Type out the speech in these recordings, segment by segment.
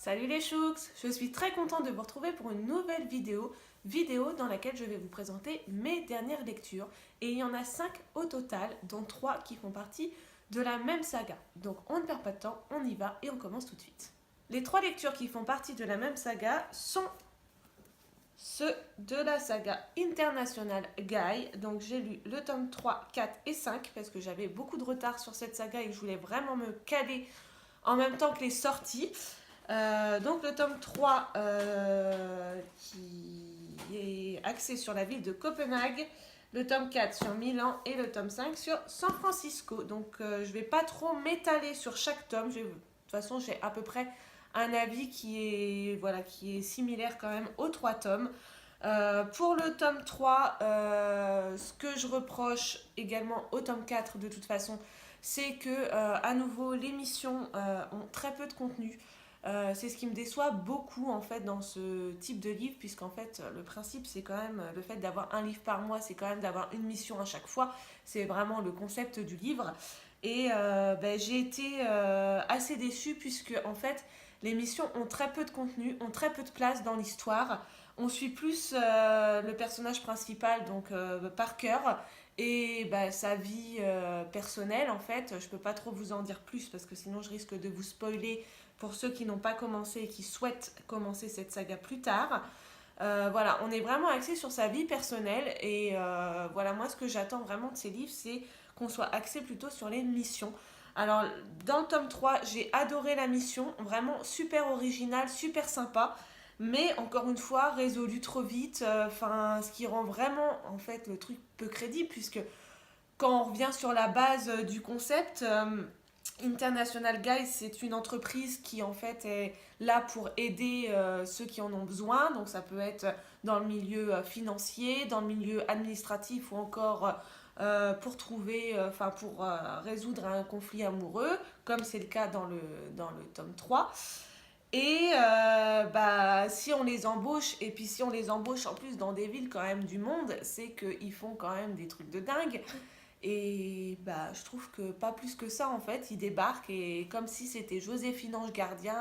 Salut les chouks, je suis très contente de vous retrouver pour une nouvelle vidéo dans laquelle je vais vous présenter mes dernières lectures. Et il y en a 5 au total, dont 3 qui font partie de la même saga. Donc on ne perd pas de temps, on y va et on commence tout de suite. Les 3 lectures qui font partie de la même saga sont ceux de la saga International Guy. Donc j'ai lu le tome 3, 4 et 5 parce que j'avais beaucoup de retard sur cette saga et que je voulais vraiment me caler en même temps que les sorties. Donc le tome 3 qui est axé sur la ville de Copenhague, le tome 4 sur Milan et le tome 5 sur San Francisco. Donc je ne vais pas trop m'étaler sur chaque tome. De toute façon, j'ai à peu près un avis qui est similaire quand même aux 3 tomes. Pour le tome 3, ce que je reproche également au tome 4 de toute façon, c'est que à nouveau les missions ont très peu de contenu. C'est ce qui me déçoit beaucoup en fait dans ce type de livre, puisqu'en fait le principe c'est quand même le fait d'avoir un livre par mois, c'est quand même d'avoir une mission à chaque fois, c'est vraiment le concept du livre. Et j'ai été assez déçue puisque en fait les missions ont très peu de contenu, ont très peu de place dans l'histoire. On suit plus le personnage principal, donc Parker, et sa vie personnelle en fait. Je peux pas trop vous en dire plus parce que sinon je risque de vous spoiler pour ceux qui n'ont pas commencé et qui souhaitent commencer cette saga plus tard. Voilà, on est vraiment axé sur sa vie personnelle et voilà, moi ce que j'attends vraiment de ces livres, c'est qu'on soit axé plutôt sur les missions. Alors, dans le tome 3, j'ai adoré la mission, vraiment super originale, super sympa, mais encore une fois, résolu trop vite, ce qui rend vraiment en fait le truc peu crédible, puisque quand on revient sur la base du concept, International Guys, c'est une entreprise qui en fait est là pour aider ceux qui en ont besoin. Donc ça peut être dans le milieu financier, dans le milieu administratif ou encore pour résoudre un conflit amoureux, comme c'est le cas dans le tome 3. Et si on les embauche, et puis si on les embauche en plus dans des villes quand même du monde, c'est qu'ils font quand même des trucs de dingue. Et je trouve que pas plus que ça en fait, ils débarquent et comme si c'était Joséphine Ange Gardien,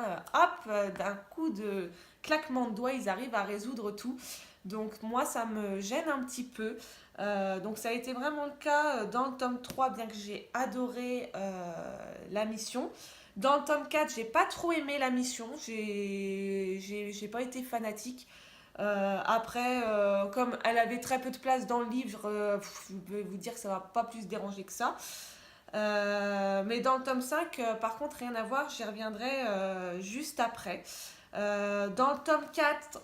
d'un coup de claquement de doigts, ils arrivent à résoudre tout. Donc moi ça me gêne un petit peu. Donc ça a été vraiment le cas dans le tome 3, bien que j'ai adoré la mission. Dans le tome 4, j'ai pas trop aimé la mission, j'ai pas été fanatique. Après, comme elle avait très peu de place dans le livre, je peux vous dire que ça va pas plus déranger que ça. Mais dans le tome 5, par contre, rien à voir, j'y reviendrai juste après. Dans le tome 4,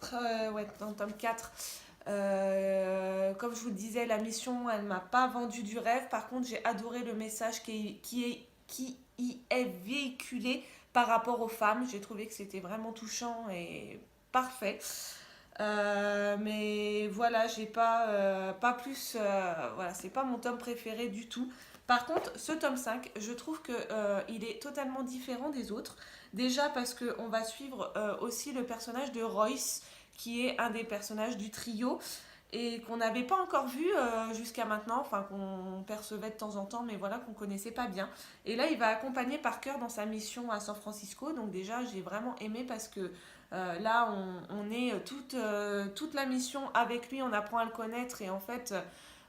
dans le tome 4 comme je vous le disais, la mission, elle m'a pas vendu du rêve. Par contre, j'ai adoré le message qui y est véhiculé par rapport aux femmes. J'ai trouvé que c'était vraiment touchant et parfait. Mais voilà, j'ai pas plus. Voilà, c'est pas mon tome préféré du tout. Par contre, ce tome 5, je trouve que il est totalement différent des autres. Déjà parce qu'on va suivre aussi le personnage de Royce, qui est un des personnages du trio et qu'on n'avait pas encore vu jusqu'à maintenant, enfin qu'on percevait de temps en temps, mais voilà, qu'on connaissait pas bien. Et là, il va accompagner Parker dans sa mission à San Francisco, donc déjà, j'ai vraiment aimé parce que là, on est toute la mission avec lui, on apprend à le connaître et en fait,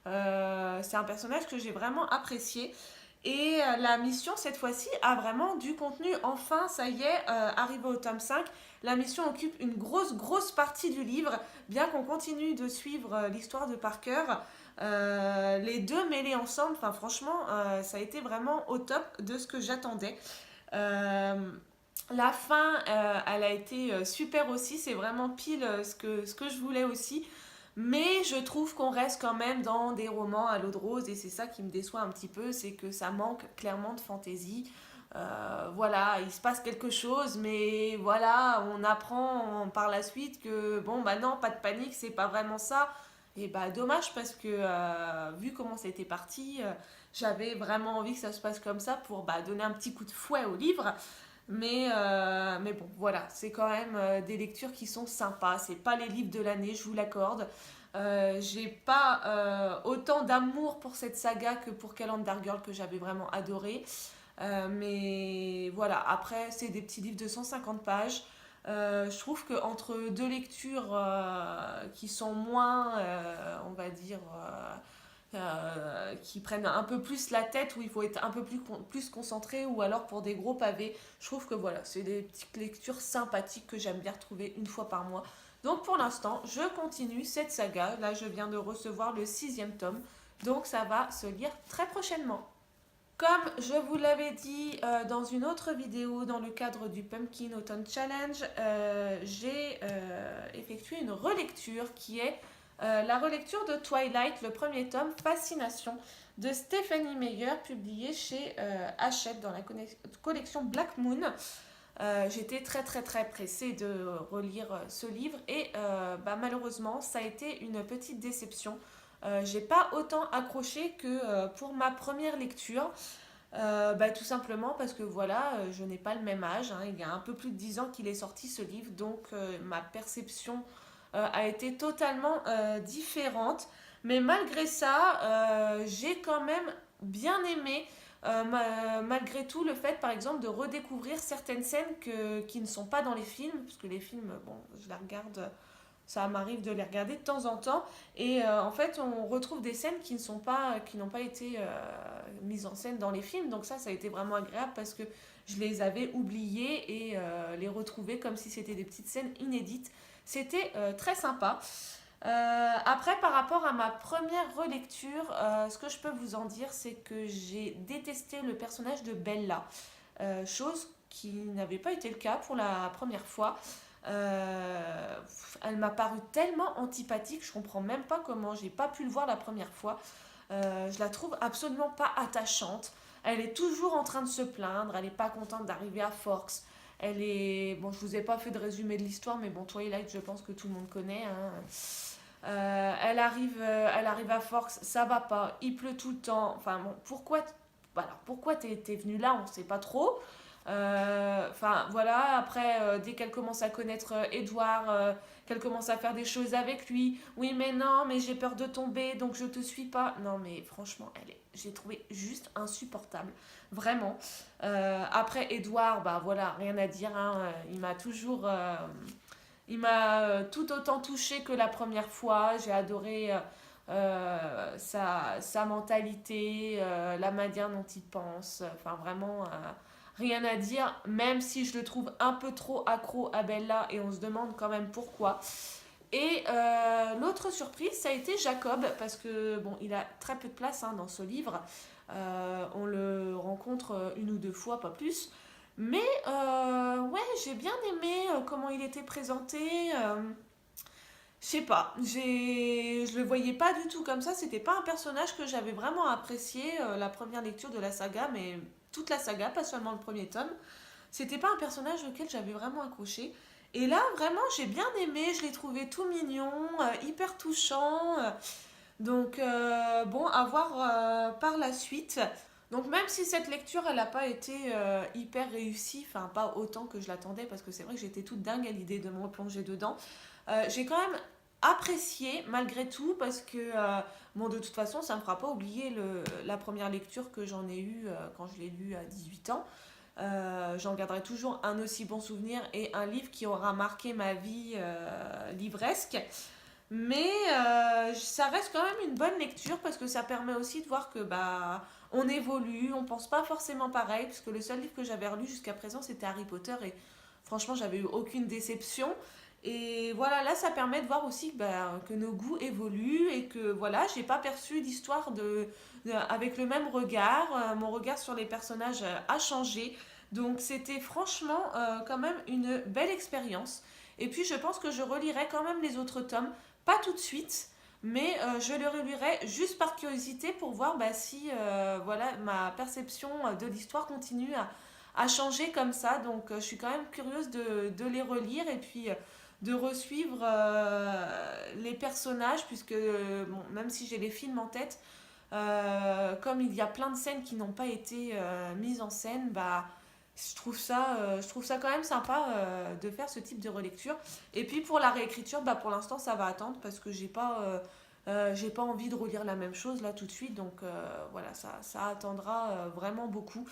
c'est un personnage que j'ai vraiment apprécié. Et la mission, cette fois-ci, a vraiment du contenu. Enfin, ça y est, arrivé au tome 5, la mission occupe une grosse partie du livre, bien qu'on continue de suivre l'histoire de Parker. Les deux mêlés ensemble, enfin franchement, ça a été vraiment au top de ce que j'attendais. La fin, elle a été super aussi, c'est vraiment pile ce que je voulais aussi. Mais je trouve qu'on reste quand même dans des romans à l'eau de rose et c'est ça qui me déçoit un petit peu, c'est que ça manque clairement de fantaisie. Voilà, il se passe quelque chose, mais voilà, on apprend par la suite que bon, bah non, pas de panique, c'est pas vraiment ça. Et bah dommage parce que vu comment ça a été parti, j'avais vraiment envie que ça se passe comme ça pour donner un petit coup de fouet au livre. Mais bon, voilà, c'est quand même des lectures qui sont sympas. C'est pas les livres de l'année, je vous l'accorde. J'ai pas autant d'amour pour cette saga que pour Calendar Girl que j'avais vraiment adoré. Mais voilà, après, c'est des petits livres de 150 pages. Je trouve qu'entre deux lectures qui sont moins, on va dire, qui prennent un peu plus la tête, où il faut être un peu plus concentré, ou alors pour des gros pavés, je trouve que voilà, c'est des petites lectures sympathiques que j'aime bien retrouver une fois par mois. Donc pour l'instant, je continue cette saga. Là, je viens de recevoir le 6e tome, donc ça va se lire très prochainement. Comme je vous l'avais dit dans une autre vidéo dans le cadre du Pumpkin Autumn Challenge, j'ai effectué une relecture qui est la relecture de Twilight, le premier tome, Fascination, de Stephanie Meyer, publié chez Hachette dans la collection Black Moon. J'étais très très très pressée de relire ce livre et malheureusement ça a été une petite déception. J'ai pas autant accroché que pour ma première lecture. Tout simplement parce que voilà, je n'ai pas le même âge, hein. Il y a un peu plus de 10 ans qu'il est sorti ce livre, donc ma perception a été totalement différente. Mais malgré ça, j'ai quand même bien aimé, malgré tout, le fait par exemple de redécouvrir certaines scènes qui ne sont pas dans les films, parce que les films, bon, je les regarde, ça m'arrive de les regarder de temps en temps, et en fait on retrouve des scènes qui n'ont pas été mises en scène dans les films, donc ça a été vraiment agréable parce que je les avais oubliées et les retrouver comme si c'était des petites scènes inédites, c'était très sympa. Après, par rapport à ma première relecture, ce que je peux vous en dire, c'est que j'ai détesté le personnage de Bella, chose qui n'avait pas été le cas pour la première fois. Euh, Elle m'a paru tellement antipathique, je comprends même pas comment j'ai pas pu le voir la première fois. Je la trouve absolument pas attachante. Elle est toujours en train de se plaindre, elle est pas contente d'arriver à Forks. Elle est. Bon, je vous ai pas fait de résumé de l'histoire, mais bon, Twilight, je pense que tout le monde connaît, hein. Elle arrive à Forks, ça va pas, il pleut tout le temps. Enfin bon, pourquoi t'es venue là, on sait pas trop. Enfin voilà, après, dès qu'elle commence à connaître Edward, qu'elle commence à faire des choses avec lui, oui mais non, mais j'ai peur de tomber, donc je te suis pas. Non mais franchement, j'ai trouvé juste insupportable, vraiment. Après Edward, bah voilà, rien à dire, hein, il m'a tout autant touché que la première fois. J'ai adoré sa mentalité, la manière dont il pense. Enfin, vraiment, rien à dire. Même si je le trouve un peu trop accro à Bella et on se demande quand même pourquoi. Et l'autre surprise, ça a été Jacob, parce que bon, il a très peu de place, hein, dans ce livre. On le rencontre une ou deux fois, pas plus. Mais ouais, j'ai bien aimé comment il était présenté. Je sais pas, je le voyais pas du tout comme ça. C'était pas un personnage que j'avais vraiment apprécié la première lecture de la saga, mais toute la saga, pas seulement le premier tome. C'était pas un personnage auquel j'avais vraiment accroché. Et là, vraiment, j'ai bien aimé. Je l'ai trouvé tout mignon, hyper touchant. Donc, bon, à voir par la suite. Donc, même si cette lecture, elle n'a pas été hyper réussie, enfin, pas autant que je l'attendais, parce que c'est vrai que j'étais toute dingue à l'idée de me replonger dedans, j'ai quand même apprécié malgré tout, parce que, bon, de toute façon, ça ne me fera pas oublier la première lecture que j'en ai eue quand je l'ai lu à 18 ans. J'en garderai toujours un aussi bon souvenir et un livre qui aura marqué ma vie livresque. Mais ça reste quand même une bonne lecture parce que ça permet aussi de voir que bah on évolue, on pense pas forcément pareil, puisque le seul livre que j'avais relu jusqu'à présent c'était Harry Potter et franchement j'avais eu aucune déception. Et voilà, là ça permet de voir aussi que nos goûts évoluent et que voilà, j'ai pas perçu l'histoire avec le même regard. Mon regard sur les personnages a changé. Donc c'était franchement quand même une belle expérience. Et puis je pense que je relirai quand même les autres tomes, pas tout de suite, mais je les relirai juste par curiosité pour voir si voilà, ma perception de l'histoire continue à changer comme ça. Donc je suis quand même curieuse de les relire et puis de resuivre les personnages, puisque bon, même si j'ai les films en tête, comme il y a plein de scènes qui n'ont pas été mises en scène, je trouve ça quand même sympa de faire ce type de relecture. Et puis pour la réécriture, pour l'instant ça va attendre parce que J'ai pas envie de relire la même chose là tout de suite, donc voilà, ça attendra vraiment beaucoup.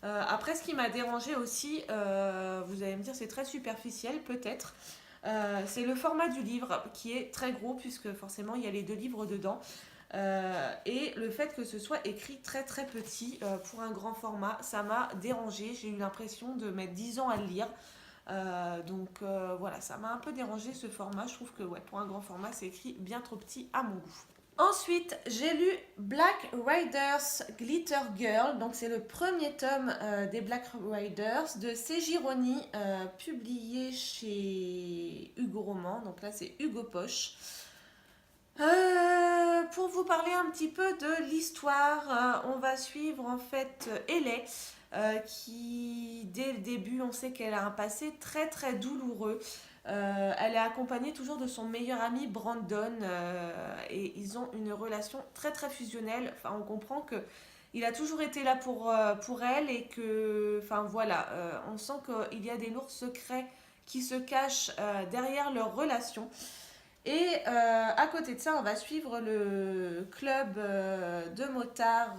Après, ce qui m'a dérangé aussi, vous allez me dire c'est très superficiel peut-être, c'est le format du livre qui est très gros puisque forcément il y a les deux livres dedans. Et le fait que ce soit écrit très très petit pour un grand format, ça m'a dérangé. J'ai eu l'impression de mettre 10 ans à le lire. Voilà, ça m'a un peu dérangé ce format. Je trouve que ouais, pour un grand format, c'est écrit bien trop petit à mon goût. Ensuite, j'ai lu Black Riders Glitter Girl. Donc, c'est le premier tome des Black Riders de C. Gironi, publié chez Hugo Roman. Donc là, c'est Hugo Poche. Pour vous parler un petit peu de l'histoire, on va suivre en fait Ellie, qui dès le début, on sait qu'elle a un passé très très douloureux. Elle est accompagnée toujours de son meilleur ami Brandon, et ils ont une relation très très fusionnelle. Enfin, on comprend que il a toujours été là pour elle et que, enfin voilà, on sent qu'il y a des lourds secrets qui se cachent derrière leur relation. Et à côté de ça, on va suivre le club de motards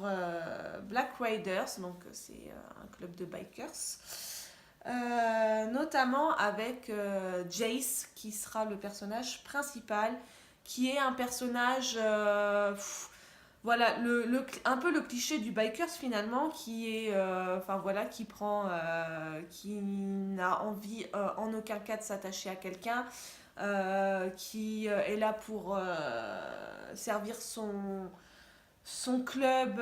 Black Riders, donc c'est un club de bikers, notamment avec Jace, qui sera le personnage principal, qui est un personnage, voilà, un peu le cliché du bikers finalement, qui est, enfin voilà, qui n'a envie en aucun cas de s'attacher à quelqu'un. Qui est là pour servir son club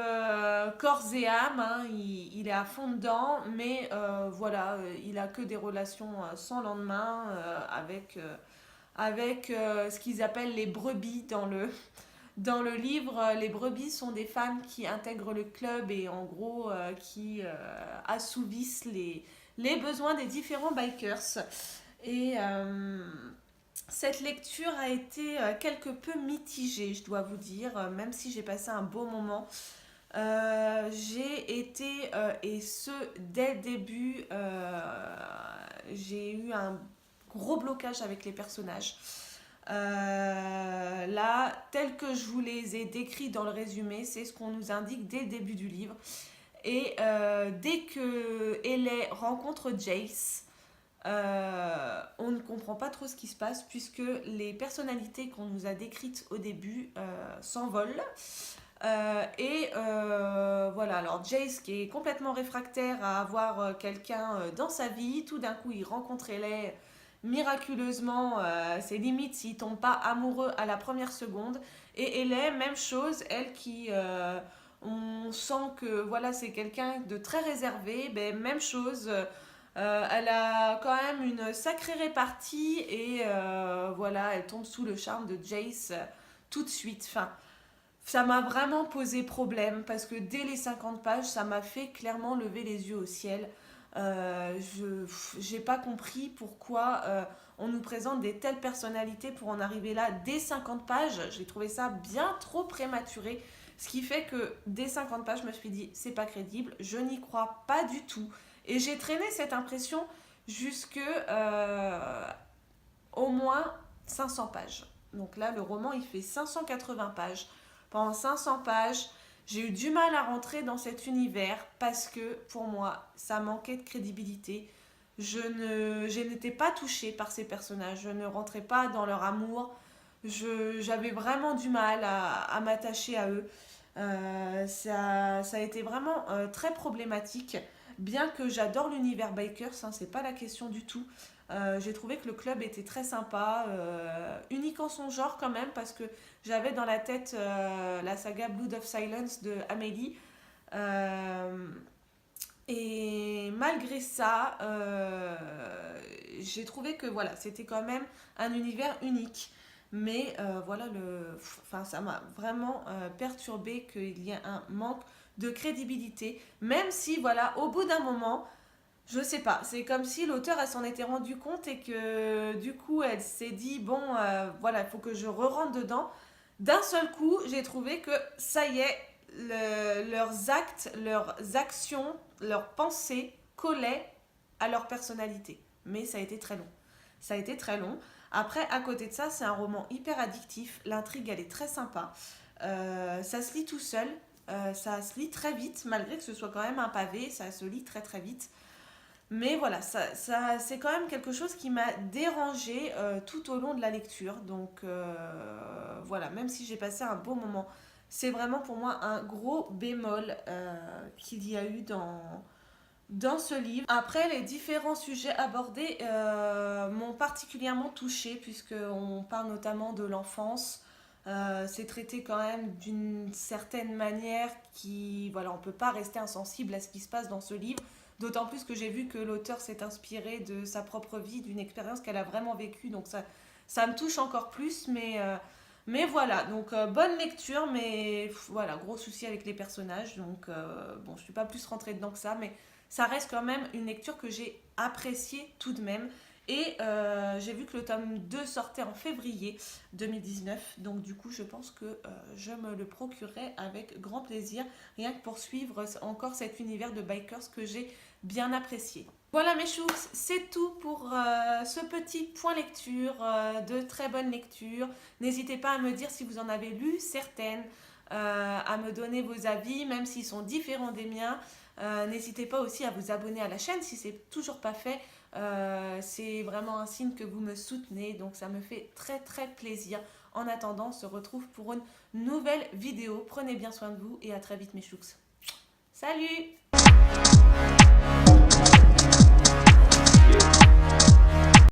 corps et âme, hein. Il est à fond dedans, mais voilà, il a que des relations sans lendemain avec ce qu'ils appellent les brebis dans le livre. Les brebis sont des femmes qui intègrent le club et en gros qui assouvissent les besoins des différents bikers. Et cette lecture a été quelque peu mitigée, je dois vous dire, même si j'ai passé un beau moment. J'ai été, et ce dès le début, j'ai eu un gros blocage avec les personnages. Là, tel que je vous les ai décrits dans le résumé, c'est ce qu'on nous indique dès le début du livre. Et dès que Ellie rencontre Jace, on ne comprend pas trop ce qui se passe puisque les personnalités qu'on nous a décrites au début s'envolent. Voilà, alors Jace qui est complètement réfractaire à avoir quelqu'un dans sa vie, tout d'un coup il rencontre Ellie miraculeusement, c'est limite s'il tombe pas amoureux à la première seconde. Et Ellie, même chose, elle qui on sent que voilà, c'est quelqu'un de très réservé, ben, même chose. Elle a quand même une sacrée répartie et voilà, elle tombe sous le charme de Jace tout de suite. Enfin, ça m'a vraiment posé problème parce que dès les 50 pages, ça m'a fait clairement lever les yeux au ciel. J'ai pas compris pourquoi on nous présente des telles personnalités pour en arriver là dès 50 pages. J'ai trouvé ça bien trop prématuré. Ce qui fait que dès 50 pages, je me suis dit, c'est pas crédible, je n'y crois pas du tout. Et j'ai traîné cette impression jusque au moins 500 pages. Donc là, le roman, il fait 580 pages. Pendant 500 pages, j'ai eu du mal à rentrer dans cet univers parce que pour moi, ça manquait de crédibilité. Je n'étais pas touchée par ces personnages, je ne rentrais pas dans leur amour. J'avais vraiment du mal à m'attacher à eux. Ça a été vraiment très problématique. Bien que j'adore l'univers Bikers, hein, c'est pas la question du tout. J'ai trouvé que le club était très sympa, unique en son genre quand même, parce que j'avais dans la tête la saga Blood of Silence de Amélie. Euh, et malgré ça, j'ai trouvé que voilà, c'était quand même un univers unique. Mais voilà, enfin, ça m'a vraiment perturbé qu'il y ait un manque de crédibilité. Même si, voilà, au bout d'un moment, je sais pas, c'est comme si l'auteur elle s'en était rendu compte et que du coup elle s'est dit bon voilà, il faut que je re-rentre dedans. D'un seul coup, j'ai trouvé que ça y est, leurs actes, leurs actions, leurs pensées collaient à leur personnalité. Mais ça a été très long. Ça a été très long. Après, à côté de ça, c'est un roman hyper addictif. L'intrigue, elle est très sympa. Ça se lit tout seul. Ça se lit très vite, malgré que ce soit quand même un pavé. Ça se lit très très vite. Mais voilà, c'est quand même quelque chose qui m'a dérangée tout au long de la lecture. Donc voilà, même si j'ai passé un beau moment, c'est vraiment pour moi un gros bémol qu'il y a eu dans ce livre. Après, les différents sujets abordés m'ont particulièrement touchée, puisqu'on parle notamment de l'enfance. C'est traité quand même d'une certaine manière qui, voilà, on ne peut pas rester insensible à ce qui se passe dans ce livre. D'autant plus que j'ai vu que l'auteur s'est inspiré de sa propre vie, d'une expérience qu'elle a vraiment vécue. Donc ça me touche encore plus. Mais voilà, donc bonne lecture, mais voilà, gros souci avec les personnages. Donc bon, je ne suis pas plus rentrée dedans que ça, mais ça reste quand même une lecture que j'ai appréciée tout de même. Et j'ai vu que le tome 2 sortait en février 2019. Donc du coup, je pense que je me le procurerai avec grand plaisir, rien que pour suivre encore cet univers de bikers que j'ai bien apprécié. Voilà mes choux, c'est tout pour ce petit point lecture, de très bonne lecture. N'hésitez pas à me dire si vous en avez lu certaines, à me donner vos avis, même s'ils sont différents des miens. N'hésitez pas aussi à vous abonner à la chaîne si ce n'est toujours pas fait. C'est vraiment un signe que vous me soutenez, donc ça me fait très très plaisir. En attendant, on se retrouve pour une nouvelle vidéo. Prenez bien soin de vous et à très vite mes choux. Salut!